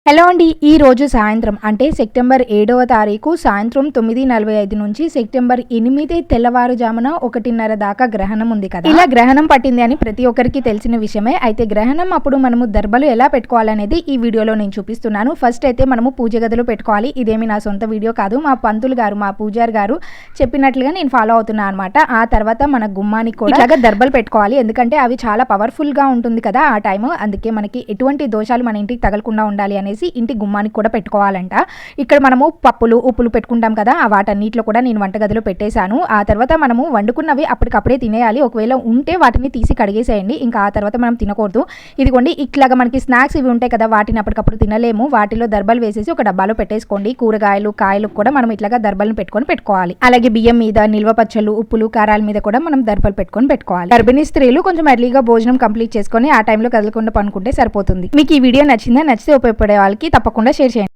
Hello అండి. ఈ రోజు సాయంత్రం అంటే సెప్టెంబర్ 7వ తారీఖు సాయంత్రం 9:45 నుంచి సెప్టెంబర్ 8 తెల్లవారుజామున 1:30 దాకా గ్రహణం ఉంది కదా. ఇలా గ్రహణం పట్టింది అని ప్రతి ఒక్కరికి తెలిసిన విషయమే. అయితే గ్రహణం అప్పుడు మనము దర్బలు ఎలా పెట్టుకోవాలనేది ఈ వీడియోలో నేను చూపిస్తున్నాను. ఫస్ట్ అయితే మనము పూజ గదిలో పెట్టుకోవాలి. ఇదేమి నా సొంత వీడియో కాదు, మా పంతులు గారు, మా పూజారి గారు చెప్పినట్లుగా నేను ఫాలో అవుతున్నా అనమాట. ఆ తర్వాత మన గుమ్మానికి కూడా ఇలాగా దర్బలు పెట్టుకోవాలి. ఎందుకంటే అవి చాలా పవర్ఫుల్ గా ఉంటుంది కదా ఆ టైం. అందుకే మనకి ఎటువంటి దోషాలు మన ఇంటికి తగలకుండా ఉండాలి అనేసి ఇంటి గుమ్మానికి కూడా పెట్టుకోవాలంట. ఇక్కడ మనము పప్పులు ఉప్పులు పెట్టుకుంటాం కదా, ఆ వాటన్నిటిలో కూడా నేను వంటగదిలో పెట్టేశాను. ఆ తర్వాత మనము వండుకున్నవి అప్పటికప్పుడే తినేయాలి. ఒకవేళ ఉంటే వాటిని తీసి కడిగేసేయండి. ఇంకా ఆ తర్వాత మనం తినకూడదు. ఇదిగోండి ఇట్లాగా మనకి స్నాక్స్ ఇవి ఉంటాయి కదా, వాటిని అప్పటికప్పుడు తినలేము. వాటిలో దర్బలు వేసేసి ఒక డబ్బాలో పెట్టేసుకోండి. కూరగాయలు కాయలు కూడా మనం ఇట్లాగా దర్బలను పెట్టుకోవాలి. అలాగే బియ్యం మీద నిల్వ పచ్చళ్ళు ఉప్పులు కారాల మీద కూడా మనం దర్బలు పెట్టుకోవాలి. గర్భిణీ స్త్రీలు కొంచెం ఎర్లీగా భోజనం కంప్లీట్ చేసుకొని ఆ టైంలో కదలకుండా పనుకుంటే సరిపోతుంది. మీకు ఈ వీడియో నచ్చితే ఉపయోగపడే వాళ్ళకి తప్పకుండా షేర్ చేయండి.